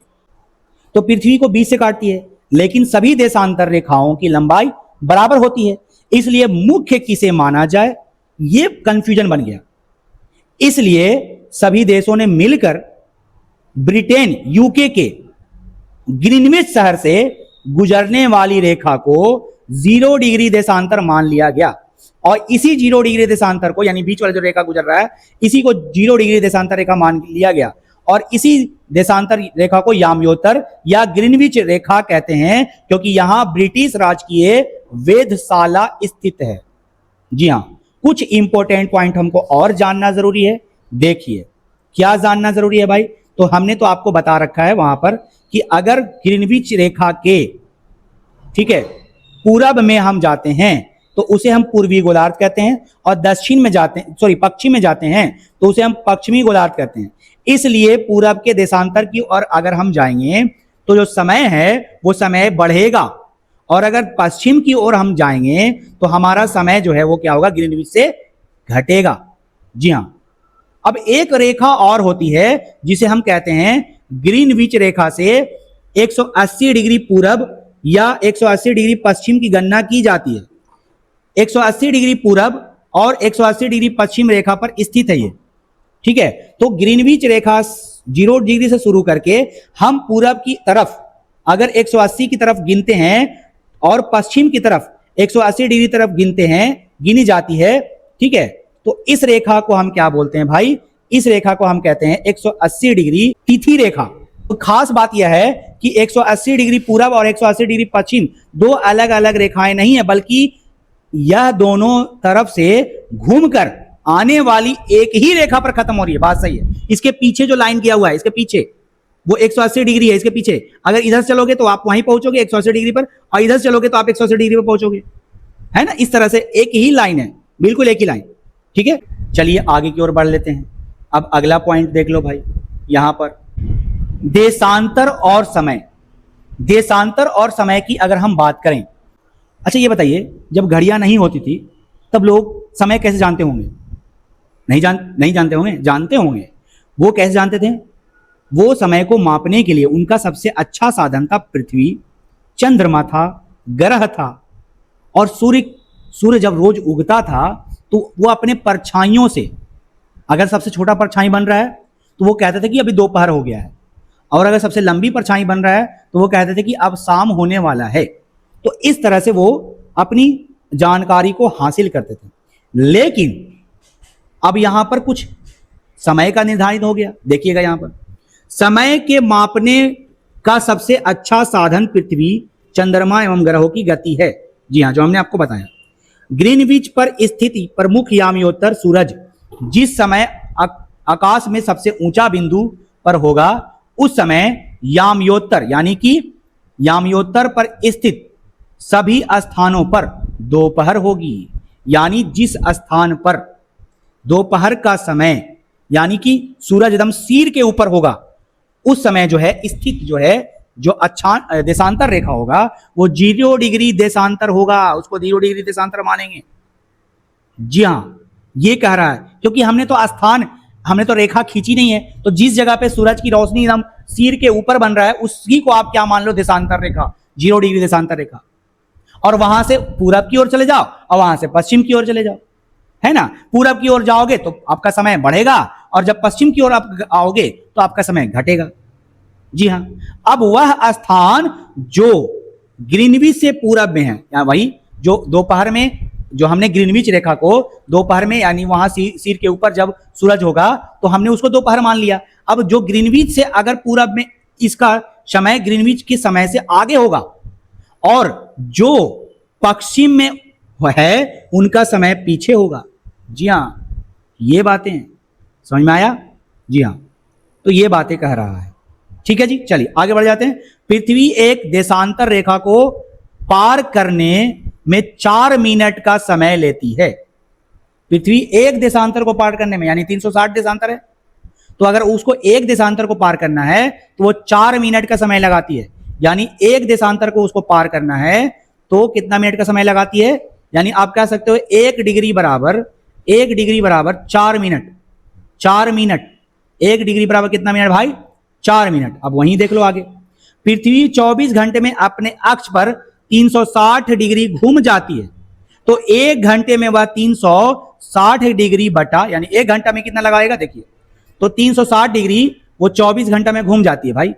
तो पृथ्वी को बीच से काटती है, लेकिन सभी देशांतर रेखाओं की लंबाई बराबर होती है, इसलिए मुख्य किसे माना जाए, यह कंफ्यूजन बन गया। इसलिए सभी देशों ने मिलकर ब्रिटेन यूके के ग्रीनविच शहर से गुजरने वाली रेखा को 0 डिग्री देशांतर मान लिया गया, और इसी 0 डिग्री देशांतर को, यानी बीच वाला जो रेखा गुजर रहा है, इसी को 0 डिग्री देशांतर रेखा मान लिया गया, और इसी देशांतर रेखा को यामयोत्तर या ग्रीनविच रेखा कहते हैं, क्योंकि यहां ब्रिटिश राजकीय वेधशाला स्थित है। जी हां, कुछ इंपॉर्टेंट पॉइंट हमको और जानना जरूरी है। देखिए क्या जानना जरूरी है भाई, तो हमने तो आपको बता रखा है वहां पर कि अगर ग्रीनविच रेखा के, ठीक है, पूरब में हम जाते हैं तो उसे हम पूर्वी गोलार्ध कहते हैं, और दक्षिण में जाते हैं, सॉरी पश्चिम में जाते हैं तो उसे हम पश्चिमी गोलार्ध कहते हैं। इसलिए पूरब के देशांतर की ओर अगर हम जाएंगे तो जो समय है वो समय बढ़ेगा, और अगर पश्चिम की ओर हम जाएंगे तो हमारा समय जो है वो क्या होगा, ग्रीनविच से घटेगा। जी हां, अब एक रेखा और होती है जिसे हम कहते हैं ग्रीनविच रेखा से 180 डिग्री पूरब या 180 डिग्री पश्चिम की गणना की जाती है। 180 डिग्री पूरब और 180 डिग्री पश्चिम रेखा पर स्थित है ये, ठीक है। तो ग्रीनविच रेखा 0 डिग्री से शुरू करके हम पूरब की तरफ अगर 180 की तरफ गिनते हैं और पश्चिम की तरफ 180 डिग्री तरफ गिनी जाती है, ठीक है, तो इस रेखा को हम क्या बोलते हैं भाई, इस रेखा को हम कहते हैं 180 डिग्री तिथि रेखा। तो खास बात यह है कि 180 डिग्री पूरब और 180 डिग्री पश्चिम दो अलग अलग रेखाएं नहीं है, बल्कि यह दोनों तरफ से घूमकर आने वाली एक ही रेखा पर खत्म हो रही है। बात सही है। इसके पीछे जो लाइन किया हुआ है, इसके पीछे वो 180 डिग्री है, इसके पीछे अगर इधर चलोगे तो आप वहीं पहुंचोगे 180 डिग्री पर, और इधर चलोगे तो आप 180 डिग्री पर पहुंचोगे, है ना। इस तरह से एक ही लाइन है, बिल्कुल एक ही लाइन, ठीक है। चलिए आगे की ओर बढ़ लेते हैं। अब अगला पॉइंट देख लो भाई, यहां पर देशांतर और समय। देशांतर और समय की अगर हम बात करें, अच्छा ये बताइए, जब घड़ियां नहीं होती थी तब लोग समय कैसे जानते होंगे? नहीं जानते होंगे? जानते होंगे। वो कैसे जानते थे? वो समय को मापने के लिए उनका सबसे अच्छा साधन था पृथ्वी, चंद्रमा था, ग्रह था, और सूर्य जब रोज उगता था तो वो अपने परछाइयों से, अगर सबसे छोटा परछाई बन रहा है तो वो कहते थे कि अभी दोपहर हो गया है, और अगर सबसे लंबी परछाई बन रहा है तो वो कहते थे कि अब शाम होने वाला है। तो इस तरह से वो अपनी जानकारी को हासिल करते थे। लेकिन अब यहां पर कुछ समय का निर्धारित हो गया। देखिएगा यहां पर समय के मापने का सबसे अच्छा साधन पृथ्वी, चंद्रमा एवं ग्रहों की गति है। जी हां, जो हमने आपको बताया। ग्रीनविच पर स्थित प्रमुख यामयोत्तर सूरज जिस समय आकाश में सबसे ऊंचा बिंदु पर होगा, उस समय यामयोत्तर यानी कि यामयोत्तर पर स्थित सभी स्थानों पर दोपहर होगी। यानी जिस स्थान पर दोपहर का समय, यानी कि सूरज एकदम सिर के ऊपर होगा, उस समय जो है स्थित जो है जो अच्छा देशांतर रेखा होगा वो 0 डिग्री देशांतर होगा, उसको 0 डिग्री देशांतर मानेंगे। जी हां, ये कह रहा है, क्योंकि हमने तो रेखा खींची नहीं है, तो जिस जगह पे सूरज की रोशनी एकदम सिर के ऊपर बन रहा है उसी को आप क्या मान लो, देशांतर रेखा, 0 डिग्री देशांतर रेखा। और वहां से पूरब की ओर चले जाओ और वहां से पश्चिम की ओर चले जाओ, है ना। पूरब की ओर जाओगे तो आपका समय बढ़ेगा, और जब पश्चिम की ओर आप आओगे तो आपका समय घटेगा। जी हां, अब वह स्थान जो ग्रीनविच से पूरब में है, या वही जो दोपहर में, जो हमने ग्रीनविच रेखा को दोपहर में, यानी वहां सिर के ऊपर जब सूरज होगा तो हमने उसको दोपहर मान लिया। अब जो ग्रीनविच से अगर पूरब में, इसका समय ग्रीनविच के समय से आगे होगा, और जो पश्चिम में है उनका समय पीछे होगा। जी हां, ये बातें समझ में आया? जी हां, तो ये बातें कह रहा है। ठीक है जी, चलिए आगे बढ़ जाते हैं। पृथ्वी एक देशांतर रेखा को पार करने में 4 मिनट का समय लेती है। पृथ्वी एक देशांतर को पार करने में, यानी 360 देशांतर है, तो अगर उसको एक देशांतर को पार करना है तो वो 4 मिनट का समय लगाती है। यानी एक देशांतर को उसको पार करना है तो कितना मिनट का समय लगाती है? यानी आप कह सकते हो 1 डिग्री बराबर 4 मिनट। 4 मिनट, 1 डिग्री बराबर कितना मिनट भाई? 4 मिनट। अब वहीं देख लो आगे, पृथ्वी 24 घंटे में अपने अक्ष पर 360 डिग्री घूम जाती है, तो 1 घंटे में वह 360 डिग्री बटा, यानी 1 घंटा में कितना लगाएगा देखिए, तो 360 डिग्री वो 24 घंटा में घूम जाती है भाई।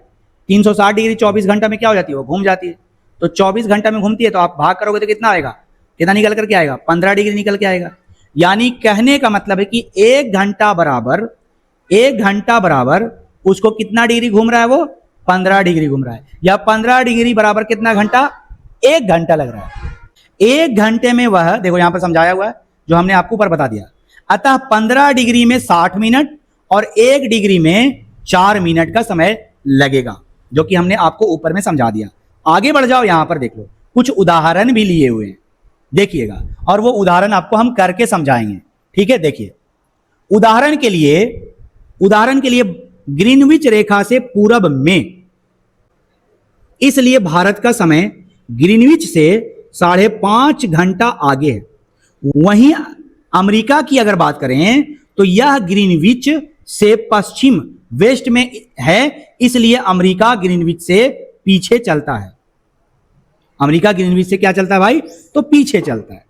360 डिग्री 24 घंटा में क्या हो जाती है? वो घूम जाती है। तो 24 घंटा में घूमती है, तो आप भाग करोगे तो कितना आएगा? कितना निकल करके आएगा? 15 डिग्री निकल के आएगा। यानी कहने का मतलब है कि 1 घंटा बराबर उसको कितना डिग्री घूम रहा है? वो 15 डिग्री घूम रहा है। या 15 डिग्री बराबर कितना घंटा? 1 घंटा लग रहा है। 1 घंटे में वह, देखो यहां पर समझाया हुआ है जो हमने आपको ऊपर बता दिया। अतः 15 डिग्री में 60 मिनट और 1 डिग्री में 4 मिनट का समय लगेगा, जो कि हमने आपको ऊपर में समझा दिया। आगे बढ़ जाओ, यहां पर देख लो, कुछ उदाहरण भी लिए हुए हैं, देखिएगा, और वो उदाहरण आपको हम करके समझाएंगे। ठीक है, देखिए उदाहरण के लिए ग्रीनविच रेखा से पूरब में, इसलिए भारत का समय ग्रीनविच से 5.5 घंटा आगे है। वहीं अमेरिका की अगर बात करें तो यह ग्रीनविच से पश्चिम वेस्ट में है, इसलिए अमेरिका ग्रीनविच से पीछे चलता है। अमेरिका ग्रीनविच से क्या चलता है भाई? तो पीछे चलता है।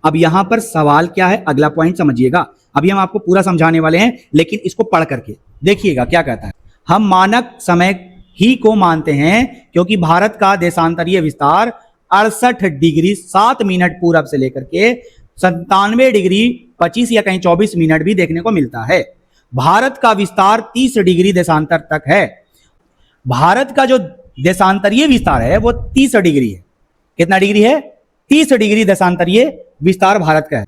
अब यहां पर सवाल क्या है, अगला पॉइंट समझिएगा। अभी हम आपको पूरा समझाने वाले हैं, लेकिन इसको पढ़ करके देखिएगा क्या कहता है। हम मानक समय ही को मानते हैं क्योंकि भारत का देशांतरीय विस्तार 68 डिग्री 7 मिनट पूरब से लेकर के 97 डिग्री 25 या कहीं 24 मिनट भी देखने को मिलता है। भारत का विस्तार 30 डिग्री देशांतर तक है। भारत का जो देशांतरीय विस्तार है वो 30 डिग्री है। कितना डिग्री है? 30 डिग्री देशांतरीय विस्तार भारत का है।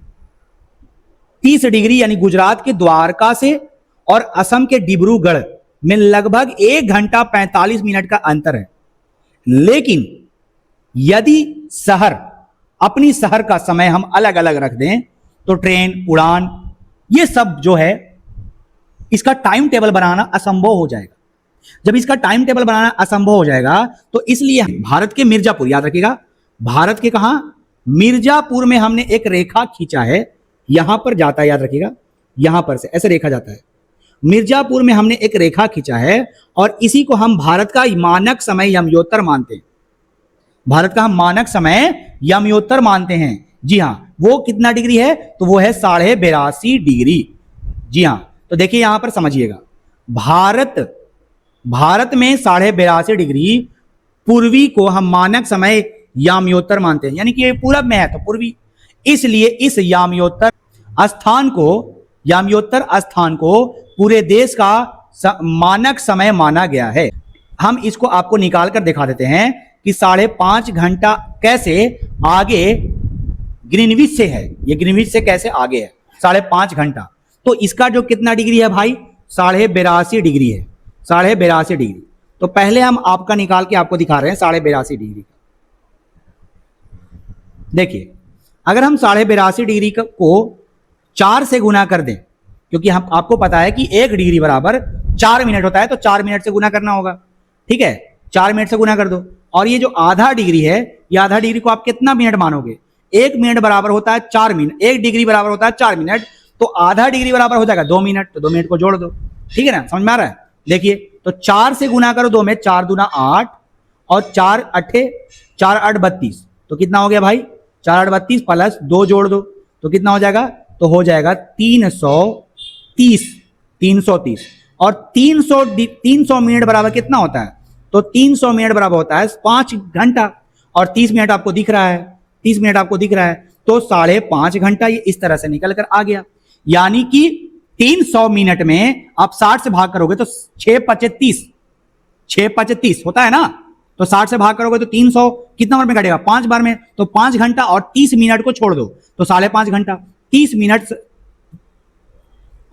30 डिग्री यानी गुजरात के द्वारका से और असम के डिब्रूगढ़ में लगभग 1 घंटा 45 मिनट का अंतर है। लेकिन यदि अपनी शहर का समय हम अलग अलग रख दें तो ट्रेन, उड़ान, ये सब जो है इसका टाइम टेबल बनाना असंभव हो जाएगा। जब इसका टाइम टेबल बनाना असंभव हो जाएगा तो इसलिए भारत के मिर्जापुर, याद रखिएगा, भारत के कहां? मिर्जापुर में हमने एक रेखा खींचा है, यहां पर जाता है, याद रखिएगा, यहां पर से ऐसे रेखा जाता है। मिर्जापुर में हमने एक रेखा खींचा है और इसी को हम भारत का मानक समय यमयोत्तर मानते हैं। भारत का हम मानक समय यमयोत्तर मानते हैं। जी हां, वो कितना डिग्री है? तो वो है 82.5 डिग्री। जी हां, तो देखिए यहां पर समझिएगा, भारत में 82.5 डिग्री पूर्वी को हम मानक समय यामयोत्तर मानते हैं, यानी कि ये पूरब में है तो पूर्वी, इसलिए इस यामयोत्तर स्थान को पूरे देश का मानक समय माना गया है। हम इसको आपको निकाल कर दिखा देते हैं कि 5.5 घंटा कैसे आगे ग्रीनविच से है। ये ग्रीनविच से कैसे आगे है 5.5 घंटा, तो इसका जो कितना डिग्री है भाई? 82.5 डिग्री है। 82.5 डिग्री। तो पहले हम आपका निकाल के आपको दिखा रहे हैं 82.5 डिग्री। देखिए, अगर हम 82.5 डिग्री को 4 से गुना कर दें, क्योंकि हम आपको पता है कि 1 डिग्री बराबर 4 मिनट होता है, तो 4 मिनट से गुना करना होगा। ठीक है, 4 मिनट से गुना कर दो। और ये जो आधा डिग्री है, ये आधा डिग्री को आप कितना मिनट मानोगे? 1 मिनट बराबर होता है 4 मिनट, 1 डिग्री बराबर होता है 4 मिनट, तो आधा डिग्री बराबर हो जाएगा 2 मिनट, तो 2 मिनट को जोड़ दो। ठीक है ना, समझ में आ रहा है? देखिए, तो 4 से गुना करो 2 में, 4 दूना 8 और 4 8 32, तो कितना हो गया भाई? 4 8 32 प्लस 2 जोड़ दो तो कितना हो जाएगा? तो हो जाएगा 330। और 300 मिनट बराबर कितना होता है? तो 300 मिनट बराबर होता है 5 घंटा, और 30 मिनट आपको दिख रहा है, 30 मिनट आपको दिख रहा है, तो 5.5 घंटा ये इस तरह से निकल कर आ गया। यानी कि 300 मिनट में आप 60 से भाग करोगे तो 6 5 30 होता है ना, तो 60 से भाग करोगे तो 300 कितना बार में कटेगा? 5 बार में, तो 5 घंटा और 30 मिनट को छोड़ दो तो 5.5 घंटा, 30 मिनट,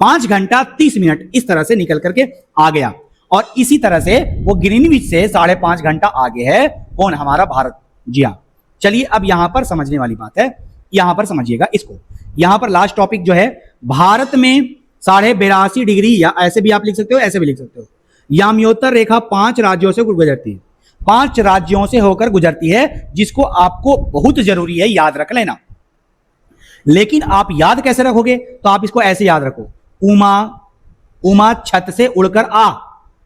5 घंटा 30 मिनट इस तरह से निकल करके आ गया। और इसी तरह से वो ग्रीनविच से 5.5 घंटा आगे है कौन? हमारा भारत। जी हाँ, चलिए अब यहां पर समझने वाली बात है, यहां पर समझिएगा इसको। यहां पर लास्ट टॉपिक जो है, भारत में 82.5 डिग्री, या ऐसे भी आप लिख सकते हो, ऐसे भी लिख सकते हो, यामयोत्तर रेखा 5 राज्यों से गुजरती है। 5 राज्यों से होकर गुजरती है, जिसको आपको बहुत जरूरी है याद रख लेना। लेकिन आप याद कैसे रखोगे? तो आप इसको ऐसे याद रखो, उमा, उमा छत से उड़कर आ,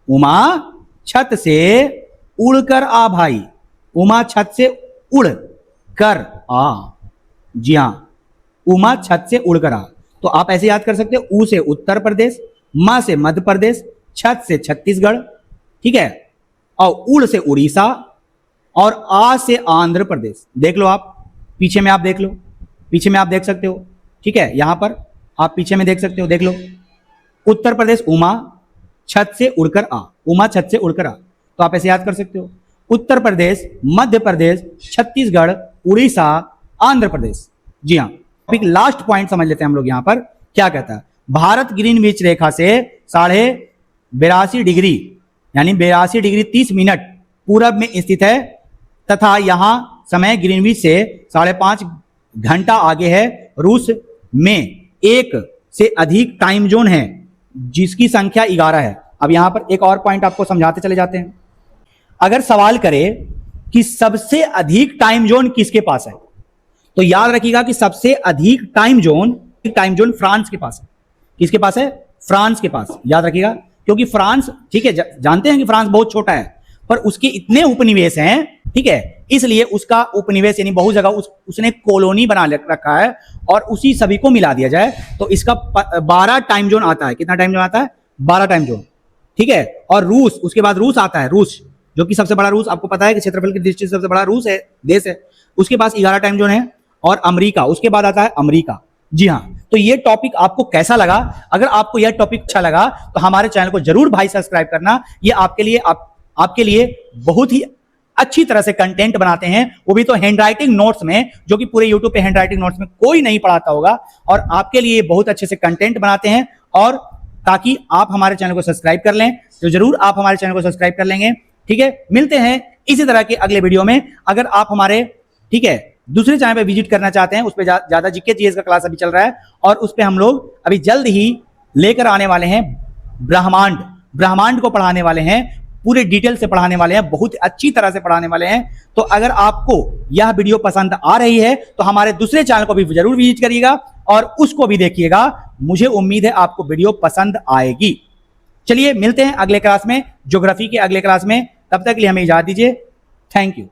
उमा छत से उड़कर आ भाई, उमा छत से उड़ कर आ। जी हां, उमा छत से उड़कर आ। तो आप ऐसे याद कर सकते हो, ऊ से उत्तर प्रदेश, मा से मध्य प्रदेश, छत से छत्तीसगढ़, ठीक है, और उड़ से उड़ीसा, और आ से आंध्र प्रदेश। देख लो आप पीछे में, आप देख लो, पीछे में आप देख सकते हो, ठीक है, यहां पर आप पीछे में देख सकते हो, देख लो, उत्तर प्रदेश उमा छत से उड़कर आ, उमा छत से उड़कर आ। तो आप ऐसे याद कर सकते हो, उत्तर प्रदेश, मध्य प्रदेश, छत्तीसगढ़, उड़ीसा, आंध्र प्रदेश। जी हाँ, एक लास्ट पॉइंट समझ लेते हैं हम लोग यहां पर क्या कहता है। भारत ग्रीनविच रेखा से 82.5 डिग्री यानी 82 डिग्री 30 मिनट पूरब में स्थित है, तथा यहां समय ग्रीनविच से 5.5 घंटा आगे है। रूस में एक से अधिक टाइम जोन है जिसकी संख्या 11 है। अब यहां पर एक और पॉइंट आपको समझाते चले जाते हैं। अगर सवाल करे कि सबसे अधिक टाइम जोन किसके पास है, तो याद रखिएगा कि सबसे अधिक टाइम जोन फ्रांस के पास है। किसके पास है? फ्रांस के पास। याद रखिएगा, क्योंकि फ्रांस, ठीक है, जानते हैं कि फ्रांस बहुत छोटा है, पर उसके इतने उपनिवेश हैं, ठीक है, इसलिए उसका उपनिवेश यानी बहुत जगह उसने कॉलोनी बना रखा है, और उसी सभी को मिला दिया जाए तो इसका 12 टाइम जोन आता है। कितना टाइम जोन आता है? 12 टाइम जोन, ठीक है। और रूस, उसके बाद रूस आता है, रूस जो कि सबसे बड़ा, रूस आपको पता है कि क्षेत्रफल की दृष्टि से सबसे बड़ा रूस है, देश है, उसके पास 11 टाइम जोन है। और अमेरिका, उसके बाद आता है अमेरिका। जी हाँ, तो ये टॉपिक आपको कैसा लगा? अगर आपको यह टॉपिक अच्छा लगा तो हमारे चैनल को जरूर भाई सब्सक्राइब करना। ये आपके लिए बहुत ही अच्छी तरह से कंटेंट बनाते हैं, वो भी तो हैंडराइटिंग नोट्स में, जो कि पूरे यूट्यूब पे हैंडराइटिंग नोट्स में कोई नहीं पढ़ाता होगा, और आपके लिए बहुत अच्छे से कंटेंट बनाते हैं। और ताकि आप हमारे चैनल को सब्सक्राइब कर लें, तो जरूर आप हमारे चैनल को सब्सक्राइब कर लेंगे, ठीक है। मिलते हैं इसी तरह के अगले वीडियो में। अगर आप हमारे, ठीक है, दूसरे चैनल पे विजिट करना चाहते हैं, उस पे ज्यादा जीके जीएस का क्लास अभी चल रहा है, और उस पे हम लोग अभी जल्द ही लेकर आने वाले हैं ब्रह्मांड को पढ़ाने वाले हैं, पूरे डिटेल से पढ़ाने वाले हैं, बहुत अच्छी तरह से पढ़ाने वाले हैं। तो अगर आपको यह वीडियो पसंद आ रही है तो हमारे दूसरे चैनल को भी जरूर विजिट करिएगा और उसको भी देखिएगा। मुझे उम्मीद है आपको वीडियो पसंद आएगी। चलिए मिलते हैं अगले क्लास में, ज्योग्राफी के अगले क्लास में। तब तक के लिए हमें इजाजत दीजिए। Thank you.